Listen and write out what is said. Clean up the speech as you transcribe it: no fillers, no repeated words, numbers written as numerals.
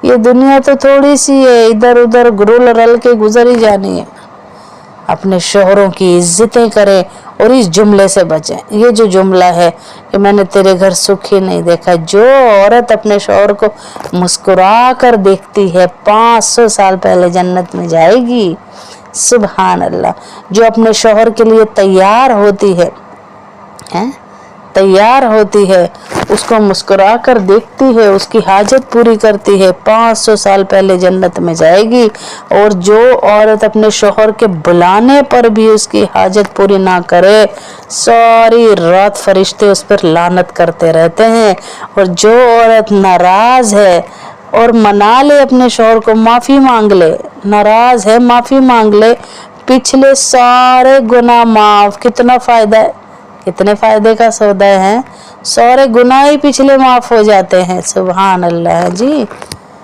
ये दुनिया तो थोड़ी सी है, इधर उधर गुरुल रल के गुजर ही जानी है। अपने शोहरों की इज्जतें करें और इस जुमले से बचें। ये जो जुमला है कि मैंने तेरे घर सुख ही नहीं देखा, जो औरत अपने शोहर को मुस्कुरा कर देखती है 500 साल पहले जन्नत में जाएगी। सुभान अल्लाह। जो अपने शोहर के लिए तैयार होती है, उसको मुस्कुरा कर देखती है, उसकी हाजत पूरी करती है, 500 साल पहले जन्नत में जाएगी। और जो औरत अपने शोहर के बुलाने पर भी उसकी हाजत पूरी ना करे, सारी रात फरिश्ते उस पर लानत करते रहते हैं। और जो औरत नाराज है और मना ले अपने शोहर को, माफ़ी मांग ले, नाराज है माफ़ी मांग ले, पिछले सारे गुनाह माफ़। कितना फ़ायदा है, कितने फ़ायदे का सौदा है। सारे गुनाह ही पिछले माफ़ हो जाते हैं। सुभान अल्लाह जी।